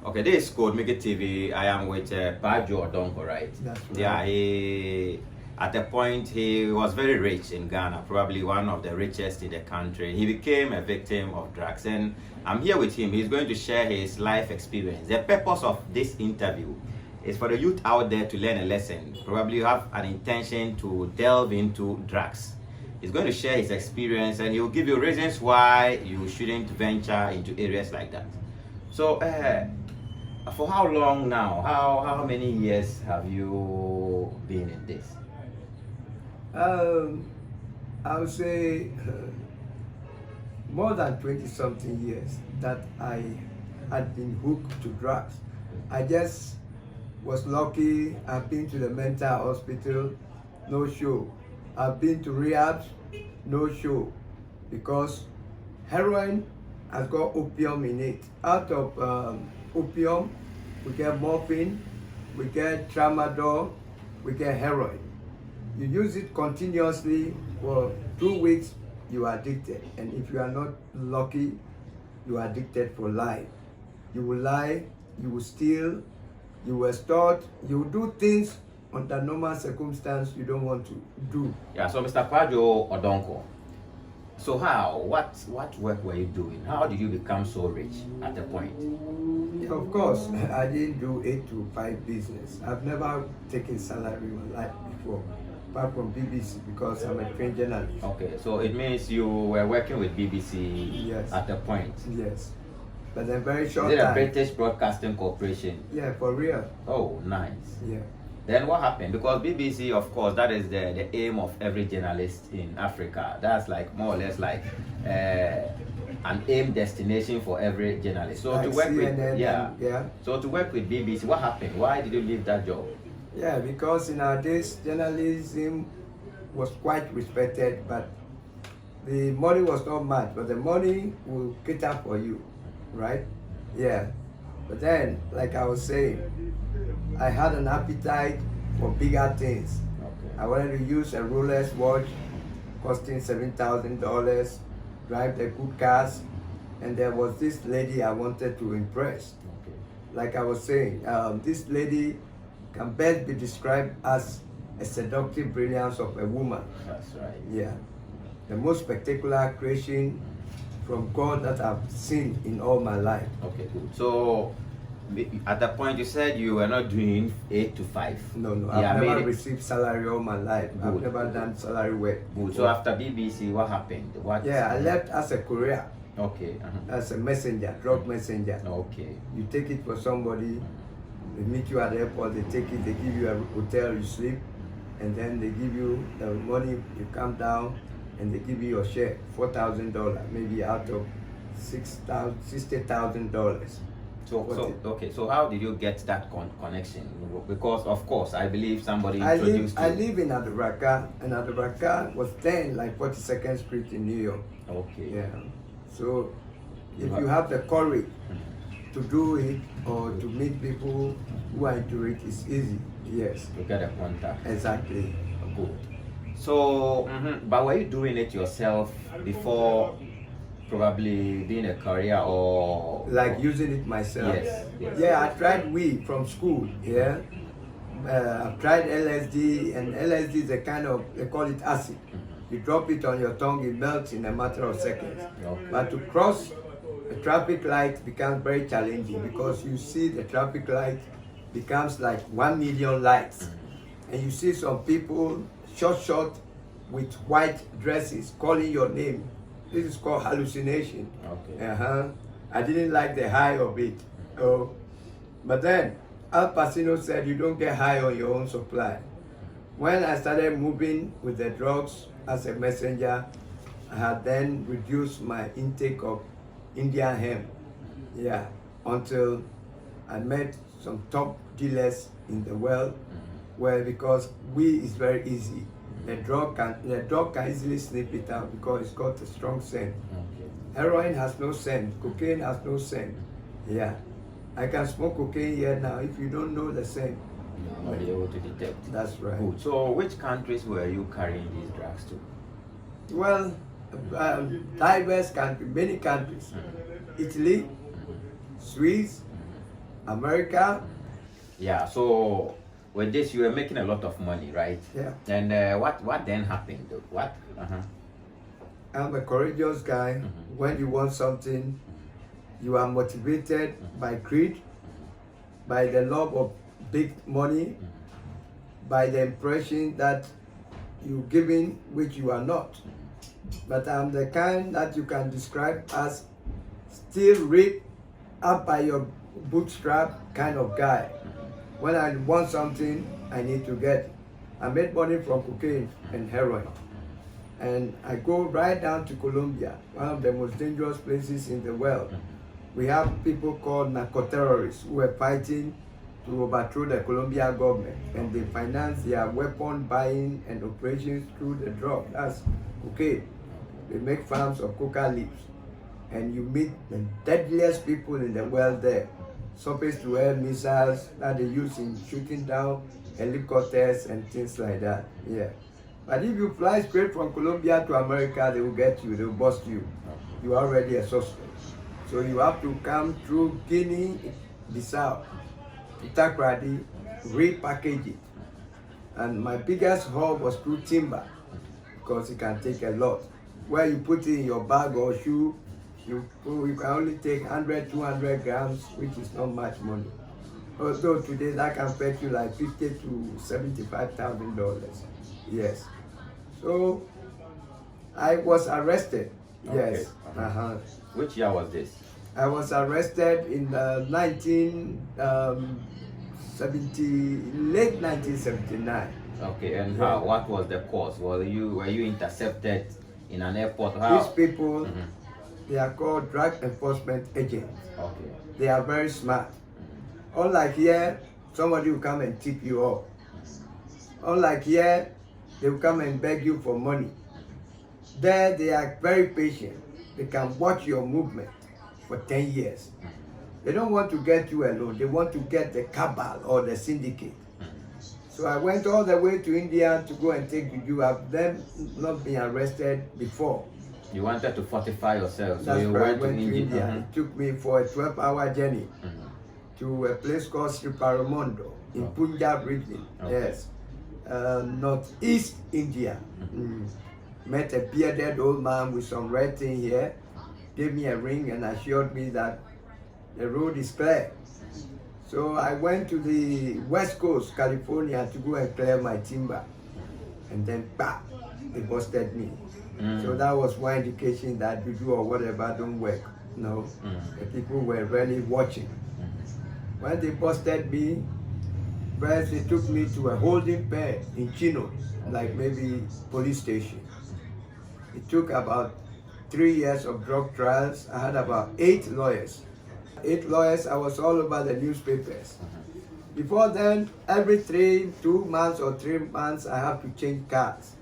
Okay, this is Code Make It TV. I am with Bajo Odongo, right? That's right. Yeah, at a point he was very rich in Ghana, probably one of the richest in the country. He became a victim of drugs, and I'm here with him. He's going to share his life experience. The purpose of this interview is for the youth out there to learn a lesson. Probably you have an intention to delve into drugs. He's going to share his experience, and he'll give you reasons why you shouldn't venture into areas like that. So, for how long now? How many years have you been in this? I would say more than 20 something years that I had been hooked to drugs. I just was lucky. I've been to the mental hospital, no show. I've been to rehab, no show, because heroin has got opium in it. Out of opium, we get morphine, we get tramadol, we get heroin. You use it continuously for 2 weeks, you are addicted. And if you are not lucky, you are addicted for life. You will lie, you will steal, you will extort, you will do things under normal circumstance you don't want to do. Yeah, so Mr. Bajo Odongo, so what work were you doing? How did you become so rich at the point? Yeah, of course, I didn't do 8 to 5 business. I've never taken salary in my life before, apart from BBC, because I'm a trained journalist. Okay, so it means you were working with BBC Yes. at the point. Yes. But then very short Is it a time. British Broadcasting Corporation? Yeah, for real. Oh, nice. Yeah. Then what happened? Because BBC, of course, that is the aim of every journalist in Africa. That's like more or less like an aim destination for every journalist. So Like to work with CNN, yeah. So to work with BBC, what happened? Why did you leave that job? Yeah, because in our days, journalism was quite respected, but the money was not much, but the money will cater for you, right? Yeah. But then, like I was saying, I had an appetite for bigger things. Okay. I wanted to use a Rolex watch costing $7,000, drive the good cars, and there was this lady I wanted to impress. Okay. Like I was saying, this lady can best be described as a seductive brilliance of a woman. That's right. Yeah. The most spectacular creation from God that I've seen in all my life. Okay, good. So at that point you said you were not doing 8 to 5. No, Yeah, I've never received salary all my life. I've Good. never done salary work. Good. So after BBC, what happened? What? Yeah, I left as a courier, Okay. as a messenger, drug messenger. Okay. You take it for somebody, they meet you at the airport, they take it, they give you a hotel, you sleep, and then they give you the money, you come down, and they give you your share, $4,000, maybe out of $60,000. So how did you get that connection? Because of course I believe somebody I introduced you. live in Adubraka, and Adubraka was then like 42nd Street in New York. Okay. Yeah. So if you have the courage to do it or to meet people who are into it, it's easy. Yes. To get a contact. Exactly. Good. So, but were you doing it yourself before probably being a career or Like using it myself. Yes. Yeah, I tried weed from school. Yeah. I've tried LSD, and LSD is a kind of, they call it acid. You drop it on your tongue, it melts in a matter of seconds. Okay. But to cross a traffic light becomes very challenging, because you see the traffic light becomes like 1 million lights. And you see some people short with white dresses calling your name. This is called hallucination. Okay. I didn't like the high of it. Oh, but then Al Pacino said you don't get high on your own supply. When I started moving with the drugs as a messenger, I had then reduced my intake of Indian hemp. Yeah, until I met some top dealers in the world, where because weed is very easy. The drug can easily sniff it out because it's got a strong scent. Okay. Heroin has no scent. Cocaine has no scent. Yeah, I can smoke cocaine here now. If you don't know the scent, You will be able to detect. that's right. Good. So which countries were you carrying these drugs to? Well, diverse countries, many countries. Italy, Swiss, America. Yeah, so with this, you were making a lot of money, right? Yeah. And what then happened? What? I'm a courageous guy. When you want something, you are motivated by greed, by the love of big money, by the impression that you're giving which you are not. But I'm the kind that you can describe as still ripped up by your bootstrap kind of guy. When I want something, I need to get it. I made money from cocaine and heroin. And I go right down to Colombia, one of the most dangerous places in the world. We have people called narco-terrorists who are fighting to overthrow the Colombian government, and they finance their weapon buying and operations through the drug. That's cocaine. They make farms of coca leaves, and you meet the deadliest people in the world there. Surface-to-air missiles that they use in shooting down helicopters and things like that. Yeah. But if you fly straight from Colombia to America, they will get you, they will bust you. You are already a suspect. So you have to come through Guinea, Bissau, to Takrady, repackage it. And my biggest haul was through timber, because it can take a lot. Where you put it in your bag or shoe, you can only take 100, 200 grams, which is not much money. Although today that can fetch you like $50,000 to $75,000. Yes. So I was arrested. Okay. Yes. Which year was this? I was arrested in late 1979. Okay, and how? What was the cause? Were you intercepted in an airport? These people, they are called drug enforcement agents. Okay. They are very smart. Unlike here, somebody will come and tip you off. Unlike here, they will come and beg you for money. There, they are very patient. They can watch your movement for 10 years. They don't want to get you alone. They want to get the cabal or the syndicate. So I went all the way to India to go and take juju. I've then not been arrested before. You wanted to fortify yourself, so That's you why I went went to to India. India. It took me for a 12-hour journey to a place called Sriparamondo in Punjab region. Yes. Northeast India. Met a bearded old man with some red thing here, gave me a ring and assured me that the road is clear. So I went to the West Coast, California, to go and clear my timber. And then, bah, they busted me. So that was one indication that juju or whatever don't work. No, the people were really watching. When they busted me, first they took me to a holding pen in Chino, like maybe police station. It took about 3 years of drug trials. I had about 8 lawyers. 8 lawyers, I was all over the newspapers. Before then, every 2 months or 3 months, I have to change cars.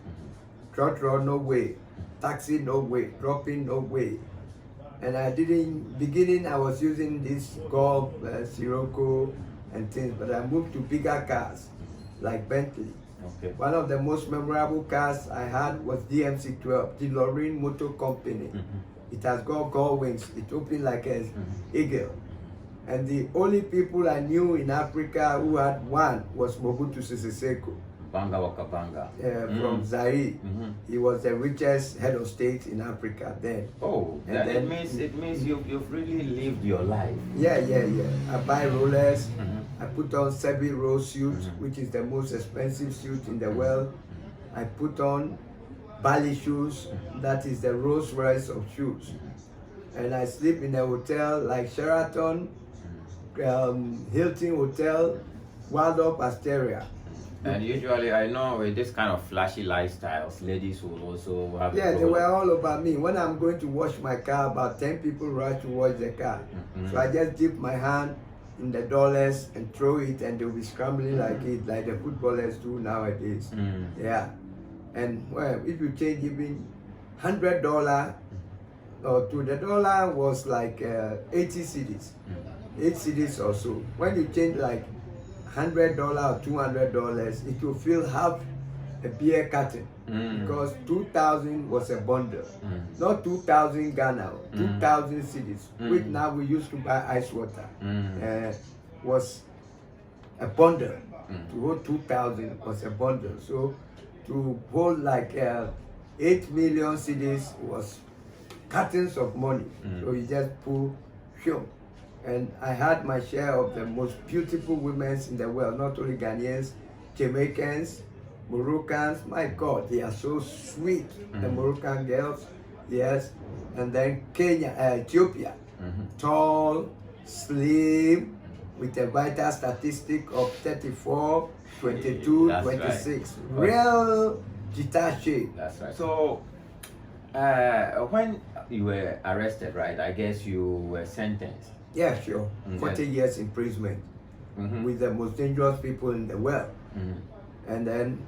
Trotro, no way. Taxi, no way. Dropping, no way. And I didn't, beginning I was using this Golf, Sirocco and things, but I moved to bigger cars, like Bentley. Okay. One of the most memorable cars I had was DMC-12, the Lorraine Motor Company. It has got gull wings. It opened like an eagle. And the only people I knew in Africa who had one was Mobutu Sese Seko. Banga Waka Banga. From Zaire. He was the richest head of state in Africa then. Oh, And that, then- it means you've really lived your life. Yeah. I buy rollers. I put on Sebi Rose suit, which is the most expensive suit in the world. I put on Bali shoes, that is the Rolls Royce of shoes. And I sleep in a hotel like Sheraton, Hilton Hotel, Waldorf Astoria. And usually, I know with this kind of flashy lifestyles, ladies will also have. Yeah, they were all over me. When I'm going to wash my car, about 10 people rush to wash the car. So I just dip my hand in the dollars and throw it, and they'll be scrambling like it, like the footballers do nowadays. Yeah. And well, if you change even $100 or to the dollar was like 80 cedis, 8 cedis or so. When you change like $100 or $200, it will fill half a beer carton because 2,000 was a bundle, not 2,000 Ghana, 2,000 cedis, which now we used to buy ice water. was a bundle. To hold 2,000 was a bundle. So to hold like 8 million CDs was cartons of money. So you just pull, show. And I had my share of the most beautiful women in the world, not only Ghanaians, Jamaicans, Moroccans. My God, they are so sweet, the Moroccan girls, yes. And then Kenya, Ethiopia, tall, slim, with a vital statistic of 34, 22, That's 26. right. Real guitar shape. That's right. So, when you were arrested, right, I guess you were sentenced. Yeah, sure. 40 years imprisonment with the most dangerous people in the world. And then,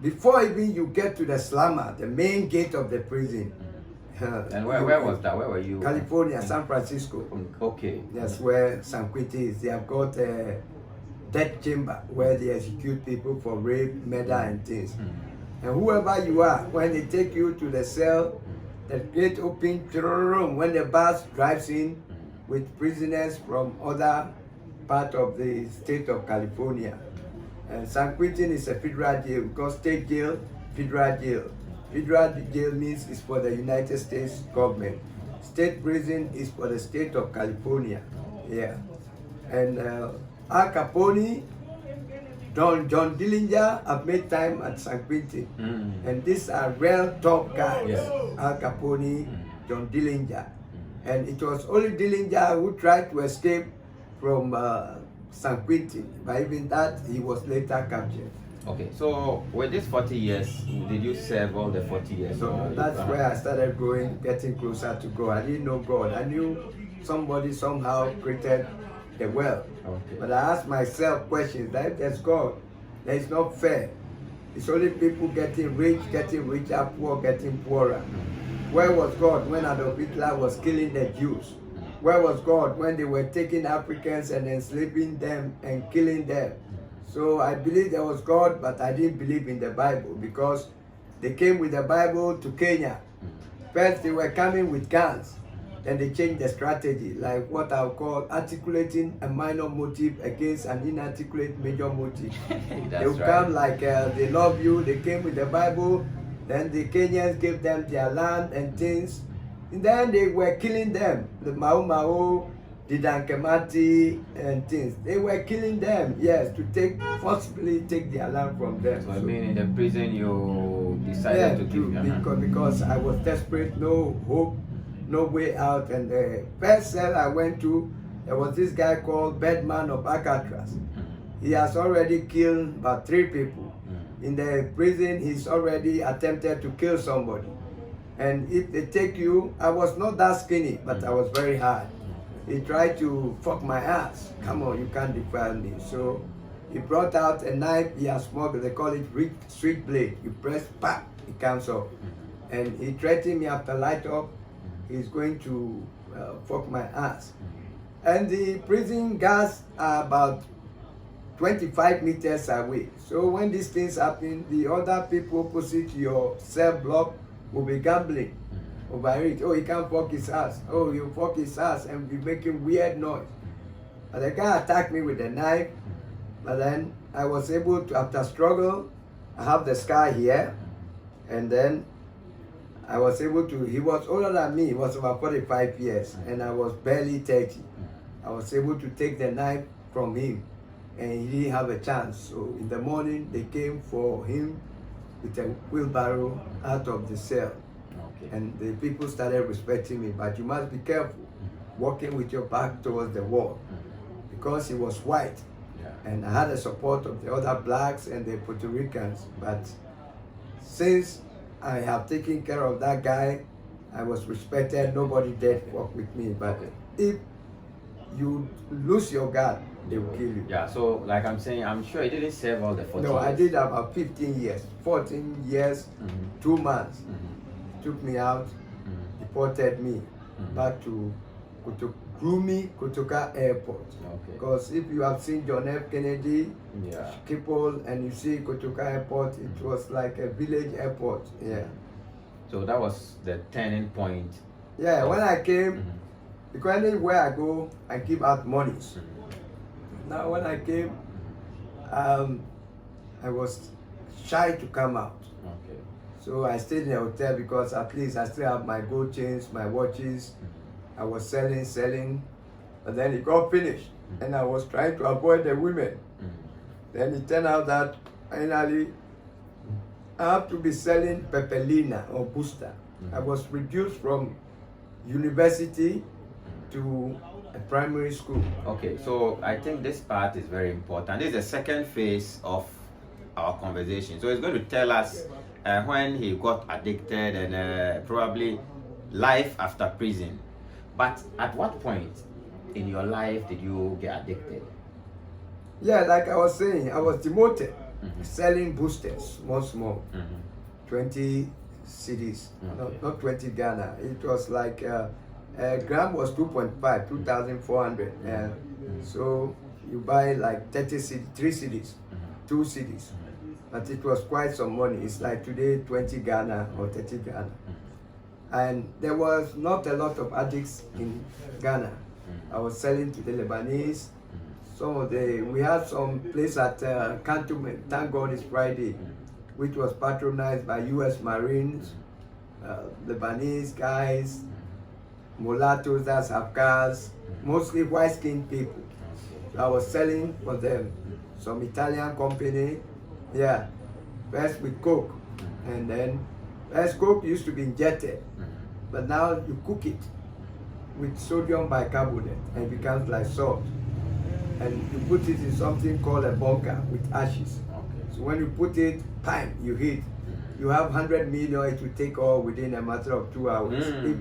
before even you get to the slammer, the main gate of the prison. And where was that? Where were you? California, San Francisco. Okay. That's where San Quentin is. They have got a death chamber where they execute people for rape, murder, and things. And whoever you are, when they take you to the cell, the gate opens, when the bus drives in with prisoners from other part of the state of California. And San Quentin is a federal jail because state jail, federal jail. Federal jail means it's for the United States government. State prison is for the state of California. Yeah. And Al Capone, John Dillinger have made time at San Quentin. And these are real top guys. Al Capone, John Dillinger. And it was only Dillinger who tried to escape from San Quentin. But even that, he was later captured. Okay, so with this 40 years, did you serve all the 40 years? So that's where I started growing, getting closer to God. I didn't know God. I knew somebody somehow created the world. Okay. But I asked myself questions that if there's God, that is not fair. It's only people getting richer, poor getting poorer. Where was God when Adolf Hitler was killing the Jews? Where was God when they were taking Africans and enslaving them and killing them? So I believe there was God, but I didn't believe in the Bible because they came with the Bible to Kenya. First they were coming with guns, then they changed the strategy, like what I'll call articulating a minor motive against an inarticulate major motive. They would come like they love you, they came with the Bible, then the Kenyans gave them their land and things, and then they were killing them, the Mau Mau, the Dankemati and things. They were killing them, yes, to forcibly take their land from them. So I mean, in the prison you decided to give because I was desperate, no hope, no way out. And the first cell I went to, there was this guy called Bedman of Alcatraz. He has already killed about 3 people. In the prison, he's already attempted to kill somebody. And if they take you, I was not that skinny, but I was very hard. He tried to fuck my ass. Come on, you can't defile me. So he brought out a knife he has smuggled. They call it street blade. You press, pop, it comes off. And he threatened me after light up, he's going to fuck my ass. And the prison guards are about 25 meters away. So when these things happen, the other people opposite your cell block will be gambling over it. Oh, he can't fuck his ass. Oh, you fuck his ass and be making weird noise. But the guy attacked me with a knife. But then I was able to, after struggle, I have the scar here. And then I was able to, he was older than me, he was about 45 years. And I was barely 30. I was able to take the knife from him. And he didn't have a chance. So in the morning, they came for him with a wheelbarrow out of the cell. And the people started respecting me, but you must be careful walking with your back towards the wall because he was white. And I had the support of the other blacks and the Puerto Ricans. But since I have taken care of that guy, I was respected. Nobody dared walk with me. But if you lose your guard, they will kill you. Yeah, so like I'm saying, I'm sure you didn't serve all the 40 No, years. I did about 15 years, 14 years, 2 months. Took me out, deported me back to Kotoka Airport. Because if you have seen John F. Kennedy, Schiphol, and you see Kotoka Airport, it was like a village airport. Yeah. So that was the turning point. Yeah, when I came, because anywhere I go, I give out monies. Now when I came, I was shy to come out. Okay. So I stayed in a hotel because at least I still have my gold chains, my watches. I was selling, but then it got finished, and I was trying to avoid the women. Then it turned out that finally I have to be selling pepelina or booster. I was reduced from university to a primary school. Okay, so I think this part is very important. This is the second phase of our conversation. So it's going to tell us when he got addicted and probably life after prison. But at what point in your life did you get addicted? Yeah, like I was saying, I was demoted, selling boosters, small, 20 cedis, not 20 Ghana. It was like a gram was 2.5, 2,400. So you buy like 30 cedis, 3 cedis, 2 cedis. But it was quite some money. It's like today 20 Ghana or 30 Ghana. And there was not a lot of addicts in Ghana. I was selling to the Lebanese. We had some place at Cantonment, thank God it's Friday, which was patronized by US Marines, Lebanese guys, mulattoes, that's Afghans, mostly white-skinned people. So I was selling for them. Some Italian company, yeah, first with Coke, and then first Coke used to be injected, but now you cook it with sodium bicarbonate and it becomes like salt. And you put it in something called a bunker with ashes. Okay. So when you put it, time, you hit. You have 100 million, it will take all within a matter of 2 hours.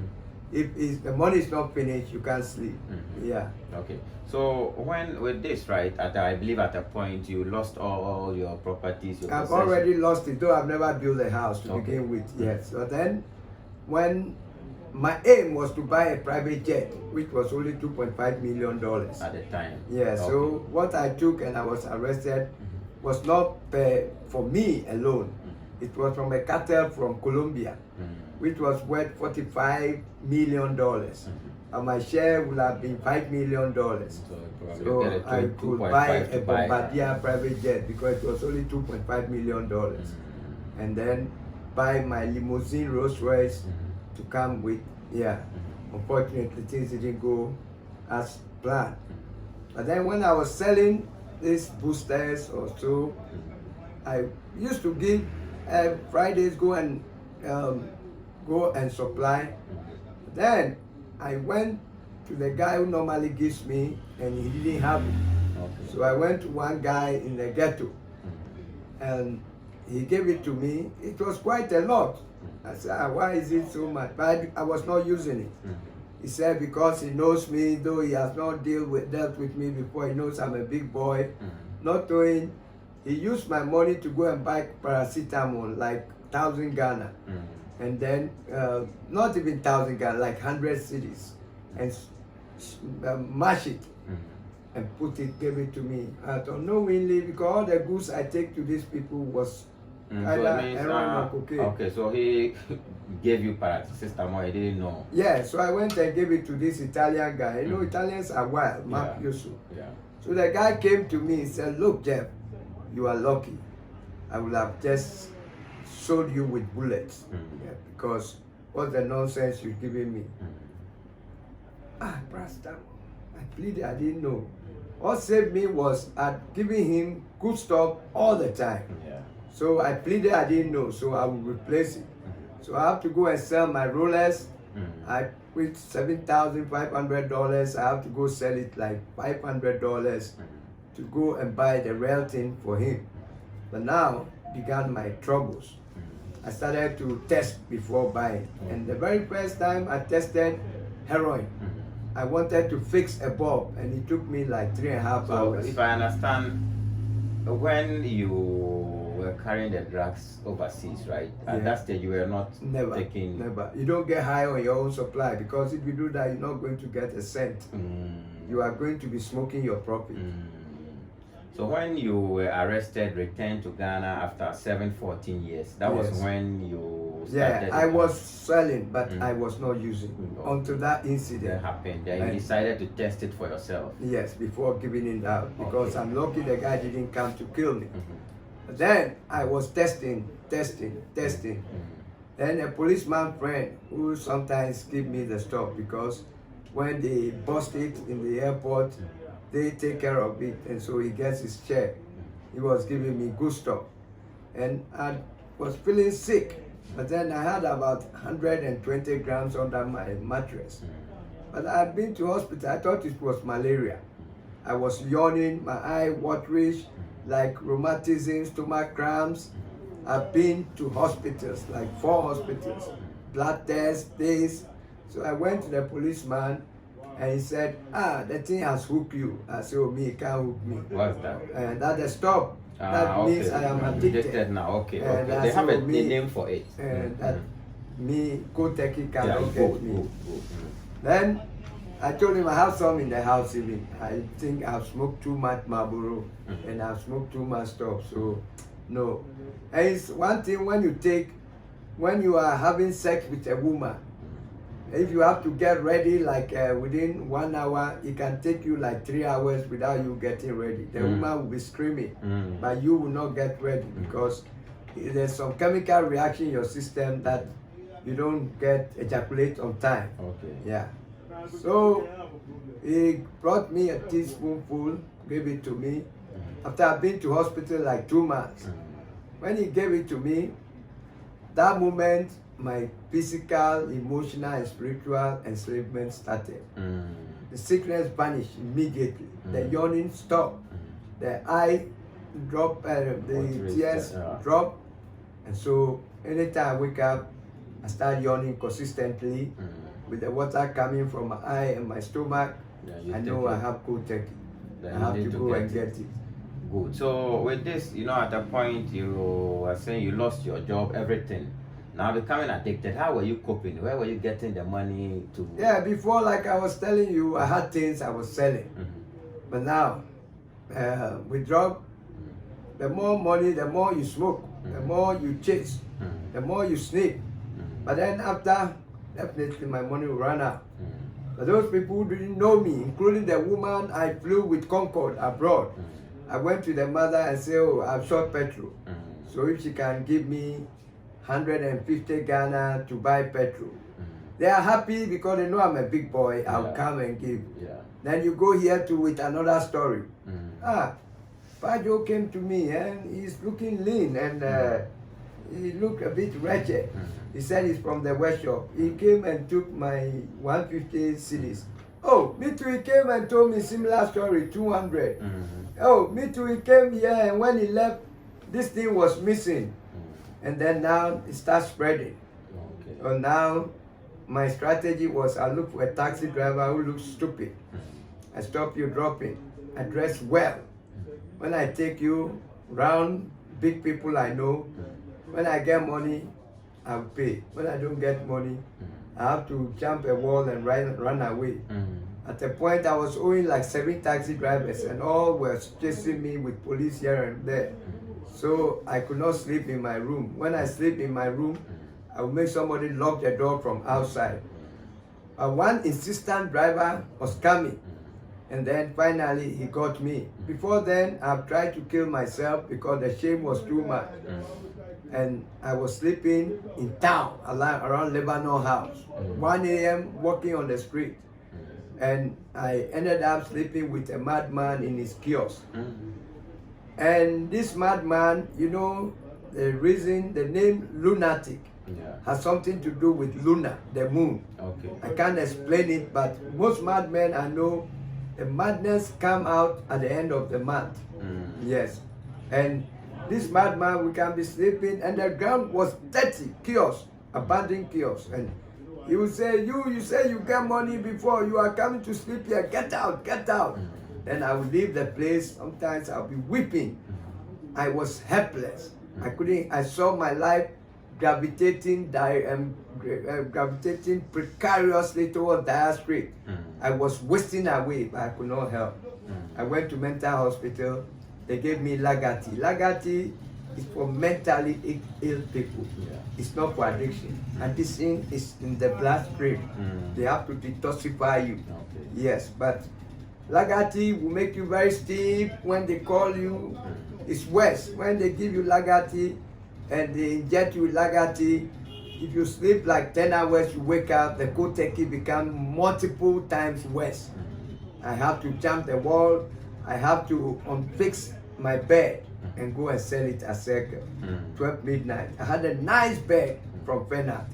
If the money is not finished, you can't sleep. Yeah. Okay. So when with this, right, I believe at a point you lost all your properties. I've already lost it, though I've never built a house to begin with. Yes. So then, when my aim was to buy a private jet, which was only $2.5 million at the time. Yeah. Okay. So what I took and I was arrested was not for me alone. It was from a cartel from Colombia, which was worth $45 million. And my share would have been $5 million. So I could buy a Bombardier private jet because it was only $2.5 million. And then buy my limousine Rolls Royce to come with. Yeah. Unfortunately, things didn't go as planned. But then when I was selling these boosters or so, I used to give Fridays go and supply. Then I went to the guy who normally gives me, and he didn't have it. Okay. So I went to one guy in the ghetto, and he gave it to me. It was quite a lot. I said, why is it so much? But I was not using it. He said because he knows me, though he has not dealt with me before. He knows I'm a big boy. Not knowing, he used my money to go and buy paracetamol, like 1,000 Ghana. And then, not even 1,000 Ghana, like 100 cedis. And mash it and gave it to me. Unknowingly, because all the goods I take to these people was either heroin or cocaine. Okay, so he gave you paracetamol, he didn't know. Yeah, so I went and gave it to this Italian guy. You know, Italians are wild, mafioso. Yeah. So the guy came to me and said, look, Jeff, you are lucky. I would have just sold you with bullets. Because what's the nonsense you're giving me? Pastor, I pleaded, I didn't know. What saved me was giving him good stuff all the time. Yeah. So I pleaded, I didn't know, so I would replace it. So I have to go and sell my rollers. With $7,500, I have to go sell it like $500 to go and buy the real thing for him. But now began my troubles. I started to test before buying. And the very first time I tested heroin, I wanted to fix a bulb, and it took me like 3.5 hours. If I understand, when you were carrying the drugs overseas, right? At that stage, you were not taking... Never. You don't get high on your own supply, because if you do that, you're not going to get a cent. You are going to be smoking your profit. So when you were arrested, returned to Ghana after 14 years, that was when you started? Yeah, I was selling, but I was not using until that incident happened. Then you decided to test it for yourself. Yes, before giving it out, because I'm lucky the guy didn't come to kill me. Mm-hmm. Then I was testing. Then a policeman friend who sometimes give me the stuff, because when they bust it in the airport, they take care of it, and so he gets his check. He was giving me good stuff, and I was feeling sick, but then I had about 120 grams under my mattress. But I'd been to hospital. I thought it was malaria. I was yawning, my eye waterish, like rheumatism, stomach cramps. I've been to hospitals, like 4 hospitals, blood tests, this. So I went to the policeman, and he said, the thing has hooked you. I said, oh, me, it can't hook me. What's that? And that is stop. That means I am addicted. Now, okay. And They have a me, name for it. And that me, Koteki cannot good, get me. good. Then I told him I have some in the house even. I think I've smoked too much Marlboro and I've smoked too much stuff. So, no. And it's one thing when you are having sex with a woman, if you have to get ready like within 1 hour, it can take you like 3 hours without you getting ready. The woman will be screaming, but you will not get ready because there's some chemical reaction in your system that you don't get ejaculate on time. Okay. Yeah. So he brought me a teaspoonful, gave it to me. After I've been to hospital like 2 months. When he gave it to me, that moment my physical, emotional, and spiritual enslavement started. The sickness vanished immediately. The yawning stopped. The eye dropped, the tears dropped. And so anytime I wake up, I start yawning consistently with the water coming from my eye and my stomach. I know I have cold turkey. I have to go and get it. Good. So with this, at a point you were saying you lost your job, everything. Now becoming addicted, how were you coping? Where were you getting the money to? Yeah, before, like I was telling you, I had things I was selling. But now, with drug, the more money, the more you smoke, the more you chase, the more you sneak. But then after, definitely my money will run out. But those people who didn't know me, including the woman I flew with Concorde abroad, I went to the mother and said, oh, I've short petrol. So if she can give me 150 Ghana to buy petrol. They are happy because they know I'm a big boy. I'll come and give. Then you go here to with another story. Pajo came to me and he's looking lean and he looked a bit wretched. He said he's from the workshop. He came and took my 150 cedis. Oh, me too, he came and told me similar story, 200. Oh, me too, he came here and when he left, this thing was missing. And then now it starts spreading. So now my strategy was I look for a taxi driver who looks stupid. I stop you dropping. I dress well. When I take you round big people I know, when I get money, I'll pay. When I don't get money, I have to jump a wall and run away. At a point I was owing like 7 taxi drivers and all were chasing me with police here and there. So I could not sleep in my room. When I sleep in my room, I would make somebody lock the door from outside. One insistent driver was coming, and then finally he got me. Before then, I've tried to kill myself because the shame was too much. And I was sleeping in town, around Lebanon House. 1 a.m. walking on the street. And I ended up sleeping with a madman in his kiosk. And this madman, the name lunatic has something to do with Luna, the moon. I can't explain it, but most madmen I know, the madness come out at the end of the month. Yes. And this madman, we can be sleeping, and the ground was dirty, kiosk, abandoned kiosk. And he would say, you say you get money before, you are coming to sleep here, get out, get out. Then I would leave the place, sometimes I'll be weeping. I was helpless. I saw my life gravitating precariously toward Dire Street. I was wasting away, but I could not help. I went to mental hospital. They gave me Lagati. Lagati is for mentally ill people. Yeah. It's not for addiction. Addiction is in the bloodstream. They have to detoxify you. Okay. Yes, but Lagati will make you very stiff when they call you. It's worse when they give you Lagati and they inject you with Lagati. If you sleep like 10 hours, you wake up, the koteki becomes multiple times worse. I have to jump the wall. I have to unfix my bed and go and sell it at Circle. 12 midnight. I had a nice bed from Fenat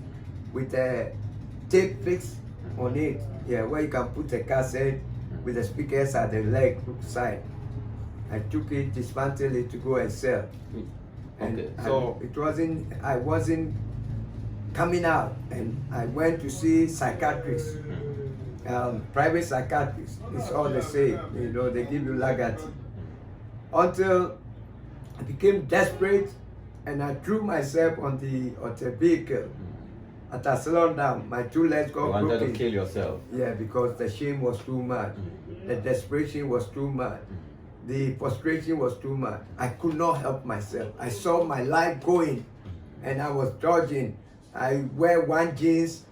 with a tape fix on it. Yeah, where you can put a cassette with the speakers at the leg side. I took it, dismantled it to go and sell. And Okay, so I wasn't coming out, and I went to see psychiatrists, private psychiatrists. It's all the same, you know, they give you Lagati. Until I became desperate and I threw myself on the vehicle. At I slowed down, my 2 legs got broken. you wanted to kill yourself. Yeah, because the shame was too much. The desperation was too much. The frustration was too much. I could not help myself. I saw my life going and I was dodging. I wear one jeans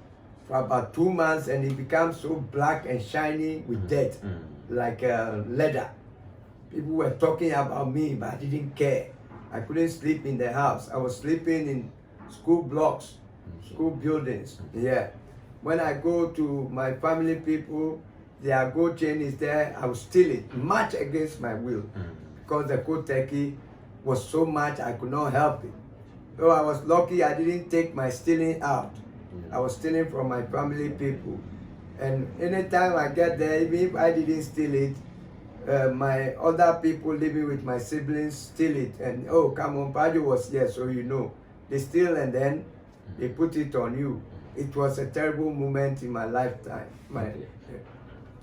for about 2 months and it becomes so black and shiny with dirt, like leather. People were talking about me, but I didn't care. I couldn't sleep in the house. I was sleeping in school blocks, school buildings. Yeah. When I go to my family people, their gold chain is there, I will steal it, much against my will. Because the koteki was so much, I could not help it. So I was lucky I didn't take my stealing out. I was stealing from my family people. And anytime I get there, even if I didn't steal it, my other people living with my siblings steal it. And oh, come on, Paddy was here, so you know. They steal and then they put it on you. It was a terrible moment in my lifetime.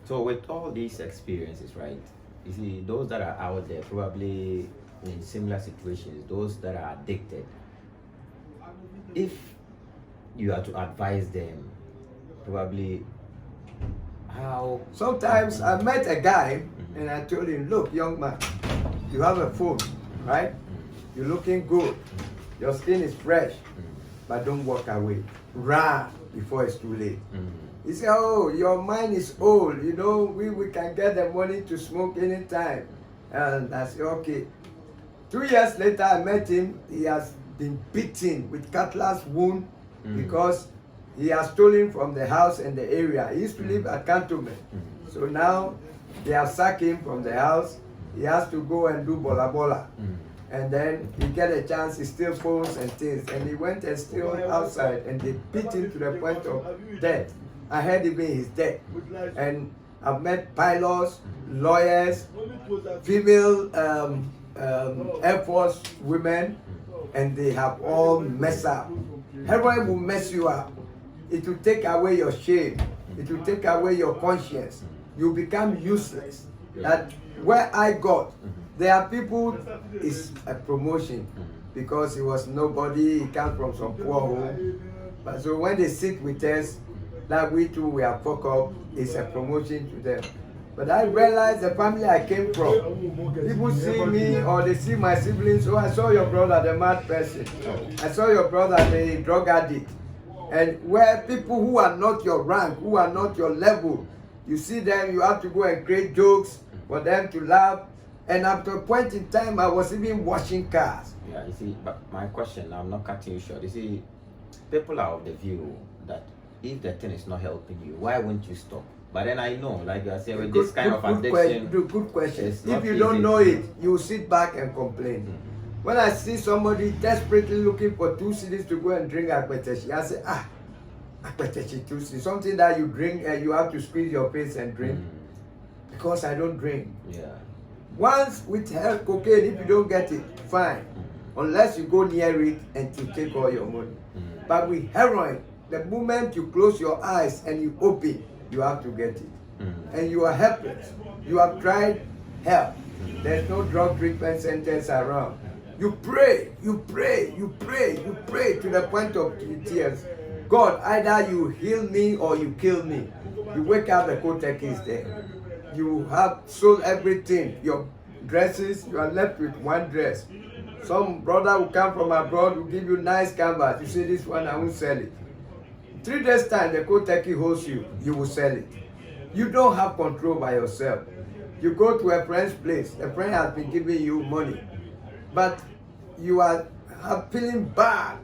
So with all these experiences, right? You see, those that are out there probably in similar situations, those that are addicted, if you are to advise them, probably how... Sometimes I met a guy and I told him, look, young man, you have a phone, right? You're looking good. Your skin is fresh, but don't walk away. Run before it's too late. He said, oh, your mind is old. You know, we can get the money to smoke anytime. And I said, okay. 2 years later, I met him. He has been beaten with cutlass wound because he has stolen from the house and the area. He used to live at Cantonment. So now they have sacked him from the house. He has to go and do bola bola. And then he get a chance, he steal phones and things. And he went and stole outside and they beat him to the point of death. I heard even he's dead. And I've met pilots, lawyers, female Air Force women, and they have all messed up. Heroin will mess you up. It will take away your shame. It will take away your conscience. You become useless. That where I got, there are people, it's a promotion because he was nobody, he comes from some poor home. But so when they sit with us, that we too we are fucked up, it's a promotion to them. But I realized the family I came from, people see me or they see my siblings, oh, I saw your brother, the mad person. I saw your brother, the drug addict. And where people who are not your rank, who are not your level, you see them, you have to go and create jokes for them to laugh. And after a point in time, I was even washing cars. Yeah, you see, but my question, I'm not cutting you short. You see, people are of the view that if the thing is not helping you, why won't you stop? But then I know, like I said, with this kind of addiction... Good question. If you don't know it, you sit back and complain. When I see somebody desperately looking for 2 cedis to go and drink akpeteshi, I say, akpeteshi 2 cedis, something that you drink and you have to squeeze your face and drink. Because I don't drink. Yeah. Once with cocaine, if you don't get it, fine. Unless you go near it and to take all your money. But with heroin, the moment you close your eyes and you open, you have to get it. And you are helpless. You have tried help. There's no drug treatment centers around. You pray, you pray, you pray, you pray to the point of tears. God, either you heal me or you kill me. You wake up, the Kotek is there. You have sold everything. Your dresses, you are left with one dress. Some brother will come from abroad, will give you nice canvas. You say, this one, I won't sell it. 3 days time, the cold turkey holds you, you will sell it. You don't have control by yourself. You go to a friend's place, a friend has been giving you money, but you are feeling bad.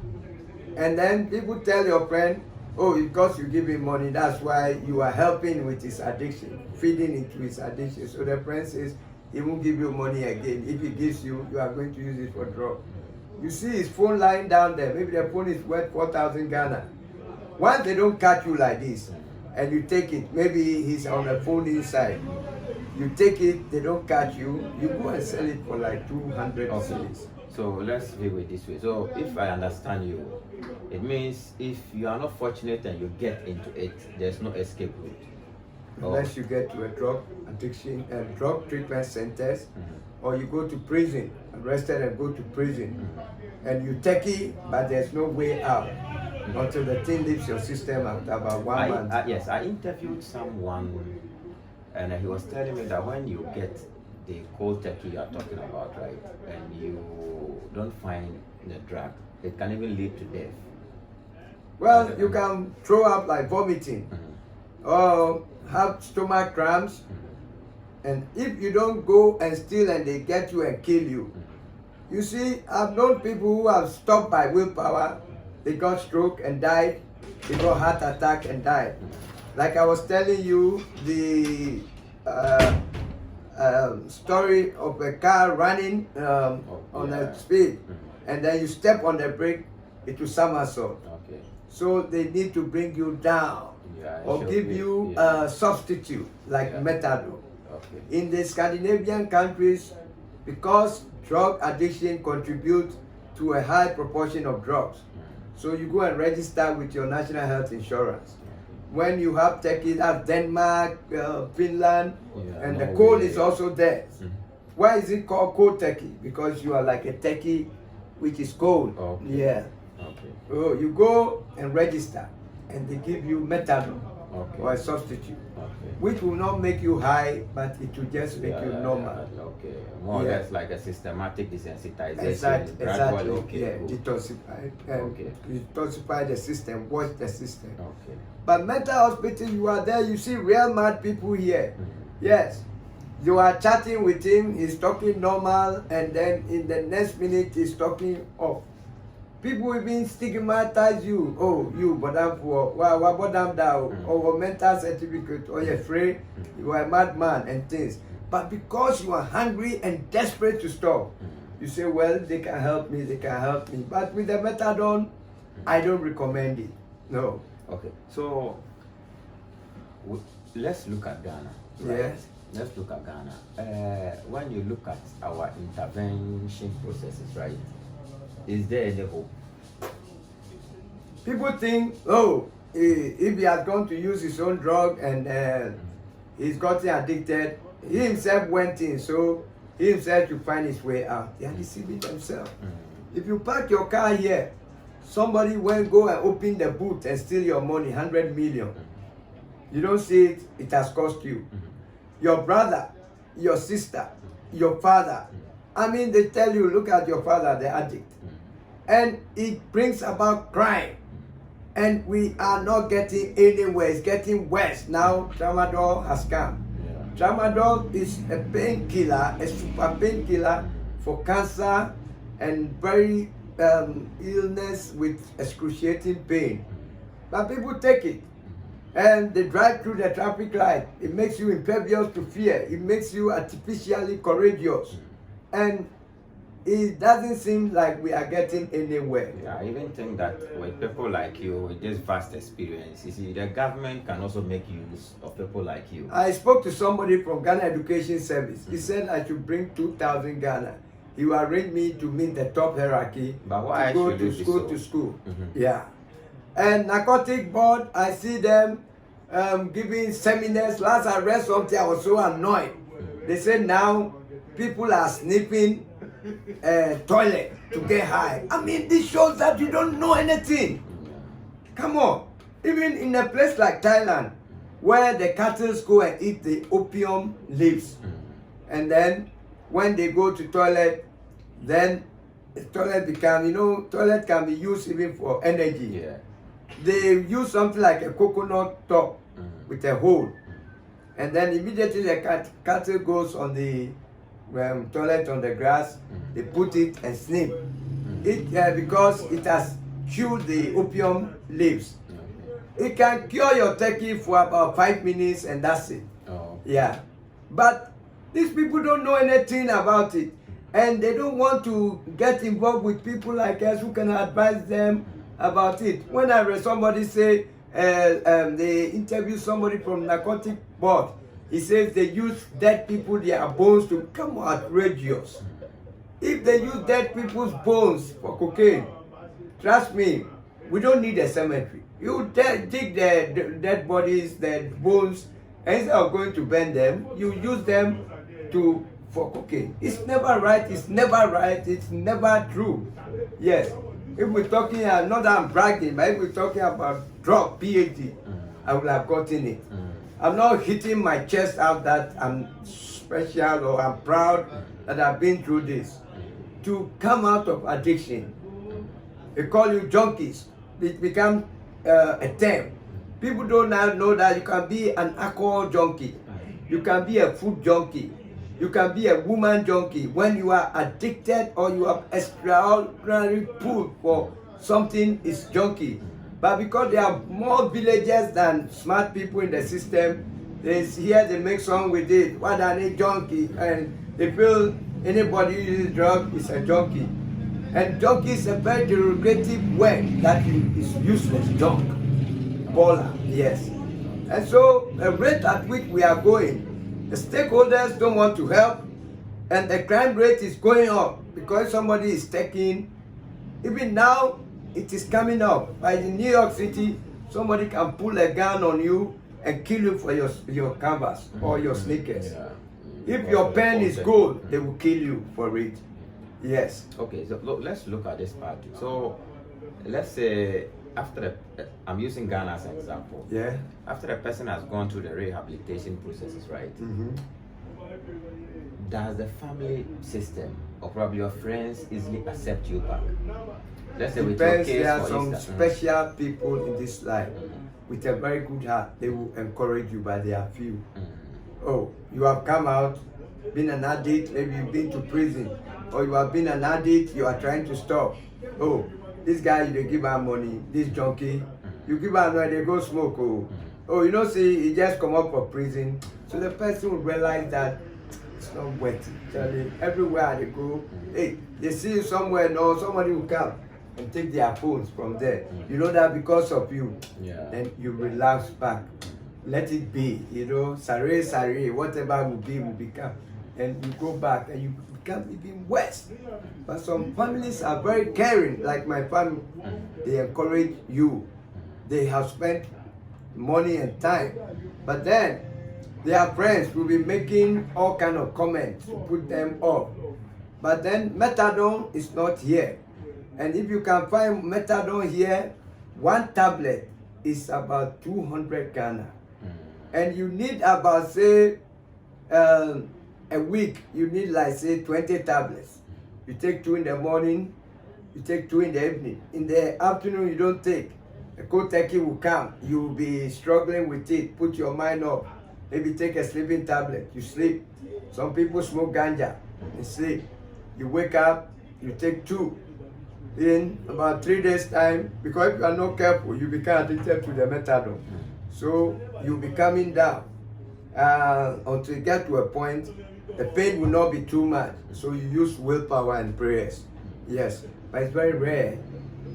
And then people tell your friend, oh, because you give him money, that's why you are helping with his addiction, feeding into his addiction. So the friend says, he won't give you money again. If he gives you, you are going to use it for drugs. You see his phone lying down there. Maybe the phone is worth 4,000 Ghana. Once they don't catch you like this, and you take it, maybe he's on the phone inside. You take it, they don't catch you, you go and sell it for like 200 cedis. So let's view it this way. So if I understand you, it means if you are not fortunate and you get into it, there's no escape route. Unless you get to a drug addiction and drug treatment centers, or you go to prison, arrested and go to prison, and you take it, but there's no way out until the thing leaves your system after about 1 month. Yes, I interviewed someone, and he was telling me that when you get the cold turkey you are talking about, right, and you don't find the drug, it can even lead to death. Well, you can throw up like vomiting, or have stomach cramps, and if you don't go and steal and they get you and kill you. You see, I've known people who have stopped by willpower, they got stroke and died, they got heart attack and died. Like I was telling you, the story of a car running on a speed, and then you step on the brake, it will somersault. Okay. So they need to bring you down, or give you a substitute like methadone. Okay. In the Scandinavian countries, because drug addiction contributes to a high proportion of drugs, so you go and register with your national health insurance. When you have turkey, that's Denmark, Finland, and the cold is also there. Why is it called cold turkey? Because you are like a turkey which is cold. Okay. Yeah. Okay. So you go and register, and they give you methadone or a substitute, which will not make you high, but it will just make you normal. Okay. More or less like a systematic desensitization. Exactly. Okay. Yeah. Detoxify. Detoxify the system. Watch the system. Okay. But mental hospital, you are there, you see real mad people here. Yes. You are chatting with him, he's talking normal, and then in the next minute he's talking off. People even stigmatize you. Oh, you, but I'm for, well, what I'm down, or mental certificate, or you're afraid, you are a madman, and things. But because you are hungry and desperate to stop, you say, well, they can help me, they can help me. But with the methadone, I don't recommend it. No. Okay, so let's look at Ghana. Right? Yes. Let's look at Ghana. When you look at our intervention processes, right, is there any hope? People think, oh, if he has gone to use his own drug and he's gotten addicted, he himself went in, so he himself to find his way out. They are deceiving themselves. If you park your car here, somebody will go and open the boot and steal your money, 100 million. You don't see it, it has cost you. Your brother, your sister, your father. I mean, they tell you, look at your father, the addict. And it brings about crime. And we are not getting anywhere, it's getting worse. Now, tramadol has come. Tramadol is a painkiller, a super painkiller for cancer and very illness with excruciating pain. But people take it and they drive through the traffic light. It makes you impervious to fear. It makes you artificially courageous. And it doesn't seem like we are getting anywhere. Yeah, I even think that with people like you, with this vast experience, you see, the government can also make use of people like you. I spoke to somebody from Ghana Education Service. He said I should bring 2,000 Ghana. He will arrange me to meet the top hierarchy, but why to go to school. Yeah. And narcotic board, I see them giving seminars. Last I read something, I was so annoyed. They said now people are sniffing toilet to get high. I mean, this shows that you don't know anything. Come on. Even in a place like Thailand, where the cattle go and eat the opium leaves, and then when they go to toilet, then the toilet become, toilet can be used even for energy. Yeah. They use something like a coconut top with a hole, and then immediately the cattle goes on the toilet on the grass. They put it and snip it because it has chewed the opium leaves. It can cure your turkey for about 5 minutes and that's it. Oh. Yeah, but these people don't know anything about it, and they don't want to get involved with people like us who can advise them about it. When I read somebody say they interview somebody from narcotic board, he says they use dead people, their bones to become outrageous. If they use dead people's bones for cocaine, trust me, we don't need a cemetery. You dig the dead bodies, the bones, and instead of going to burn them, you use them for cocaine. It's never right, it's never true. Yes, if we're talking, not that I'm bragging, but if we're talking about drug, PhD, I would have gotten it. I'm not hitting my chest out that I'm special or I'm proud that I've been through this. To come out of addiction, they call you junkies. It becomes a term. People don't now know that you can be an alcohol junkie, you can be a food junkie, you can be a woman junkie when you are addicted or you have extraordinary pull for something is junkie. But because there are more villagers than smart people in the system, they make song with it. What are they junkie? And they feel anybody who uses drug is a junkie. And junkie is a very derogative word that is useless. Junk. Baller, yes. And so the rate at which we are going, the stakeholders don't want to help, and the crime rate is going up because somebody is taking, even now it is coming up. By in New York City, somebody can pull a gun on you and kill you for your canvas or your sneakers. Yeah. If your pen is gold, they will kill you for it. Yes. Okay, so let's look at this part. So let's say I'm using Ghana as an example. Yeah. After a person has gone through the rehabilitation processes, right? Does the family system or probably your friends easily accept you back? Let's say with your case, there are for some instance, special people in this life with a very good heart. They will encourage you, but they are few. Oh, you have come out, been an addict, maybe you've been to prison, or you have been an addict, you are trying to stop. Oh, this guy, you give her money, this junkie, you give her money, they go smoke. Oh, see, he just come up from prison. So the person will realize that it's not worth it. Everywhere they go, hey, they see you somewhere, no, somebody will come and take their phones from there. You know that because of you. Yeah. Then you relax back. Let it be, sare, whatever will become. And you go back and you become even worse. But some families are very caring, like my family. They encourage you. They have spent money and time. But then their friends will be making all kind of comments to put them off. But then methadone is not here. And if you can find methadone here, one tablet is about 200 Ghana. And you need about, say, a week, you need like, say, 20 tablets. You take 2 in the morning, you take 2 in the evening. In the afternoon, you don't take. A cold turkey will come. You will be struggling with it. Put your mind up. Maybe take a sleeping tablet. You sleep. Some people smoke ganja and sleep. You wake up, you take 2. In about 3 days' time, because if you are not careful, you become addicted to the methadone. So you'll be coming down until you get to a point, the pain will not be too much. So you use willpower and prayers. Yes, but it's very rare.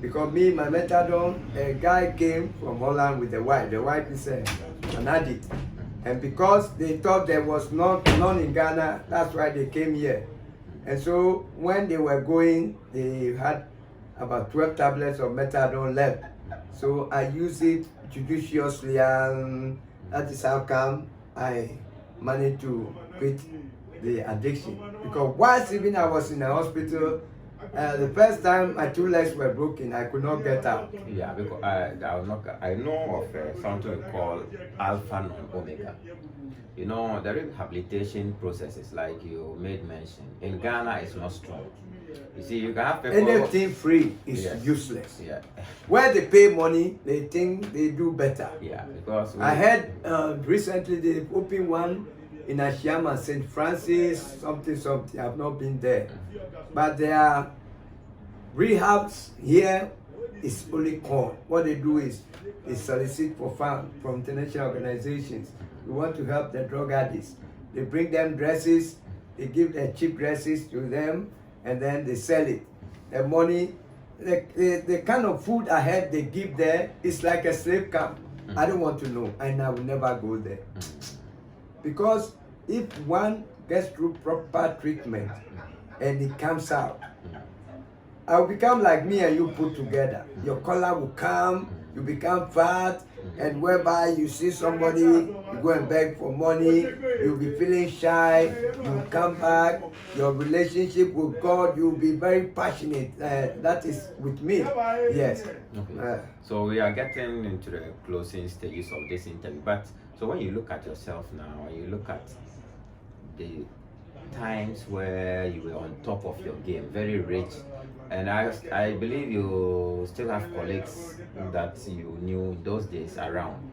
Because my methadone, a guy came from Holland with a wife. The wife is an addict. And because they thought there was none in Ghana, that's why they came here. And so when they were going, they had about 12 tablets of methadone left. So I use it judiciously, and that is how come I managed to quit the addiction. Because once even I was in the hospital, The first time my two legs were broken, I could not get out. Yeah, because I know of something we call alpha non omega. You know, the rehabilitation processes, like you made mention, in Ghana is not strong. You see, you can have people. Anything free is Yes. useless. Yeah. Where they pay money, they think they do better. Yeah, because I heard recently they opened one in Ashiyama, St. Francis, something. I've not been there. But their rehabs here is only corn. What they do is they solicit for funds from international organizations. We want to help the drug addicts. They bring them dresses, they give their cheap dresses to them, and then they sell it. The money, the kind of food I had they give there is like a slave camp. I don't want to know, and I will never go there. Because if one gets through proper treatment and it comes out, I'll become like me and you put together. Your color will come, you become fat, and whereby you see somebody, you go and beg for money, you'll be feeling shy, you come back, your relationship with God, you'll be very passionate. That is with me. Yes. Okay. So we are getting into the closing stages of this interview. But so when you look at yourself now, and you look at the times where you were on top of your game, very rich, and I believe you still have colleagues that you knew those days around.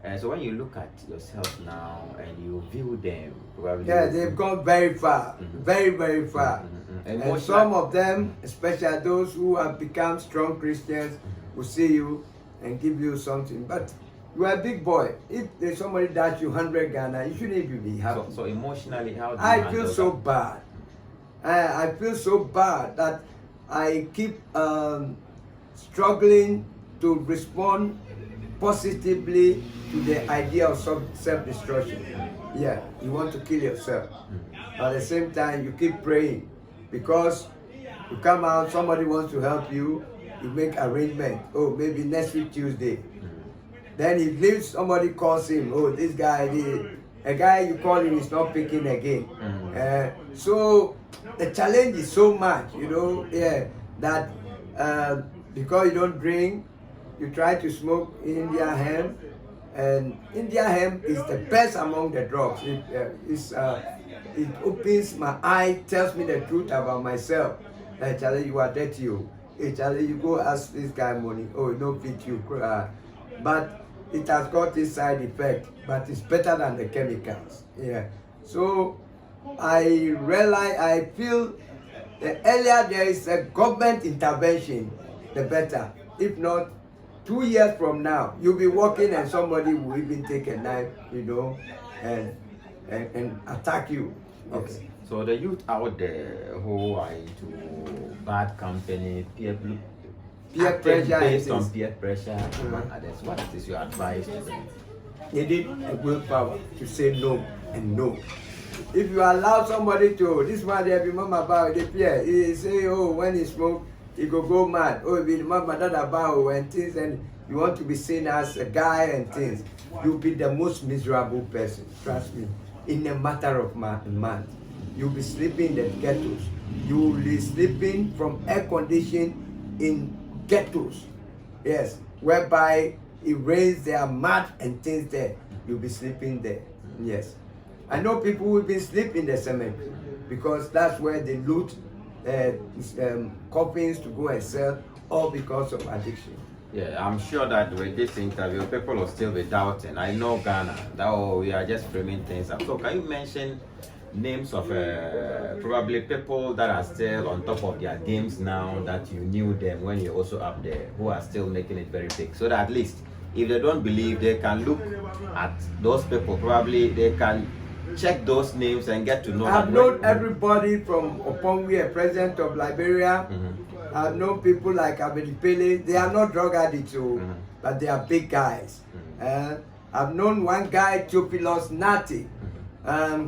And so when you look at yourself now and you view them, probably they've gone very far, very, very far. And some of them, especially those who have become strong Christians, will see you and give you something. But you are a big boy. If there's somebody that you 100 Ghana, you shouldn't even be happy. So emotionally, how do you I feel so bad. I feel so bad that I keep struggling to respond positively to the idea of self-destruction. Yeah, you want to kill yourself. But at the same time, you keep praying because you come out, somebody wants to help you, you make arrangement. Oh, maybe next week Tuesday. Then he leaves, somebody calls him. Oh, this guy, a guy you call him is not picking again. So the challenge is so much, that because you don't drink, you try to smoke India hemp, and India hemp is the best among the drugs. It opens my eye, tells me the truth about myself. Hey, Charlie, you are dirty. Hey, Charlie, you go ask this guy money. Oh, no fit you. But it has got this side effect, but it's better than the chemicals. Yeah. So I realize, I feel the earlier there is a government intervention, the better. If not, 2 years from now, you'll be walking and somebody will even take a knife, and attack you. Okay. Yes. So the youth out there who are into bad company, peer pressure, based on peer pressure among others, what is your advice to them? They need a willpower to say no and no. If you allow somebody to, this one they remember about the peer, he say, oh, when he smoke, he go mad. Oh, if you remember that about and things, and you want to be seen as a guy and things, you'll be the most miserable person, trust me. In a matter of month, you'll be sleeping in the ghettos. You'll be sleeping from air condition in ghettos. Yes, whereby it rains, there are mud and things there. You'll be sleeping there. Yes. I know people who've been sleeping in the cemetery because that's where they loot coffins to go and sell, all because of addiction. Yeah, I'm sure that with this interview, people will still be doubting. I know Ghana, that we are just framing things up. So can you mention names of probably people that are still on top of their games now, that you knew them when you're also up there, who are still making it very big, so that at least if they don't believe, they can look at those people, probably they can check those names and get to know. I've known everybody from Opongwe, president of Liberia. I've known people like Abedi Pele. They are not drug addicts, but they are big guys. I've known one guy, Theophilus Nati,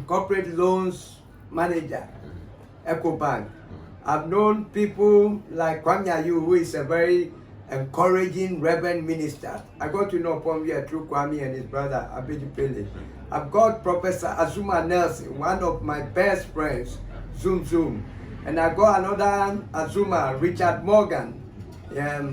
corporate loans manager, EcoBank. I've known people like Kwame Ayu, who is a very encouraging reverend minister. I got to know Opongwe through Kwame and his brother, Abedi Pele. I've got Professor Azuma Nelson, one of my best friends, Zoom. And I got another Azuma, Richard Morgan,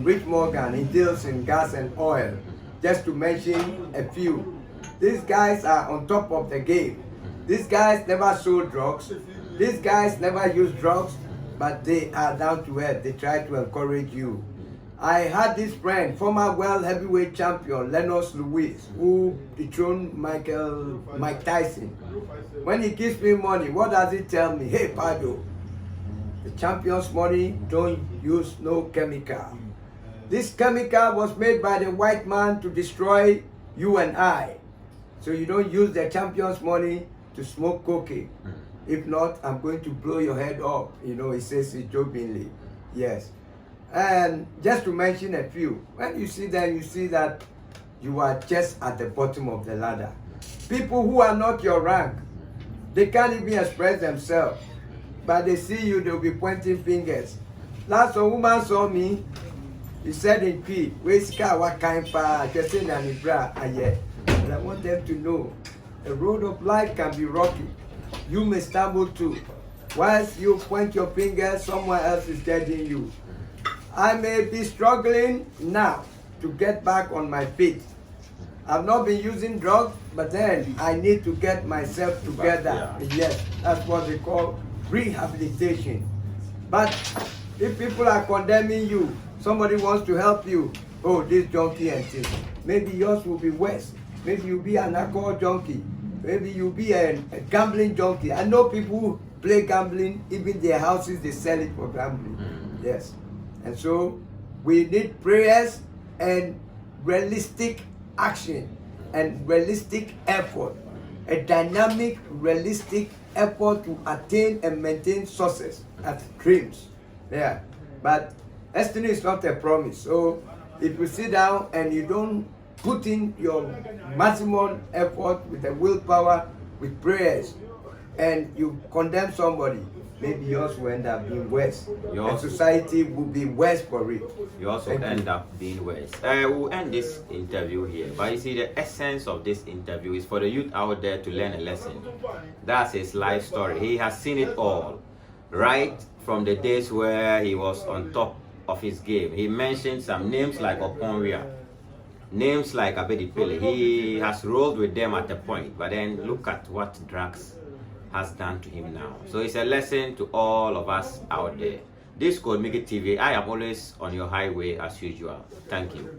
Rich Morgan. He deals in gas and oil, just to mention a few. These guys are on top of the game. These guys never sold drugs. These guys never use drugs, but they are down to earth. They try to encourage you. I had this friend, former world heavyweight champion, Lennox Lewis, who dethroned Mike Tyson. When he gives me money, what does he tell me? Hey, Pado, the champion's money, don't use no chemical. This chemical was made by the white man to destroy you and I. So you don't use the champion's money to smoke cocaine. If not, I'm going to blow your head off. You know, he says it jokingly. Yes. And just to mention a few, when you see them, you see that you are just at the bottom of the ladder. People who are not your rank, they can't even express themselves. But they see you, they'll be pointing fingers. Last woman saw me, he said in P, what kind of just saying and I want them to know the road of life can be rocky. You may stumble too. Whilst you point your finger, someone else is judging you. I may be struggling now to get back on my feet. I've not been using drugs, but then I need to get myself together. Yes, that's what they call rehabilitation. But if people are condemning you, somebody wants to help you, oh, this junkie and thing, maybe yours will be worse. Maybe you'll be an alcohol junkie. Maybe you'll be a gambling junkie. I know people who play gambling, even their houses, they sell it for gambling. Yes. And so we need prayers and realistic action and realistic effort. A dynamic, realistic effort to attain and maintain success as dreams. Yeah. But destiny is not a promise. So if you sit down and you don't put in your maximum effort with the willpower, with prayers, and you condemn somebody, maybe yours will end up being worse. And society will be worse for it. You also end up being worse. We'll end this interview here. But you see, the essence of this interview is for the youth out there to learn a lesson. That's his life story. He has seen it all. Right from the days where he was on top of his game. He mentioned some names like Okonria, names like Abedipele. He has rolled with them at a point, but then look at what drugs has done to him now. So it's a lesson to all of us out there. This is Code Make It TV. I am always on your highway as usual. Thank you.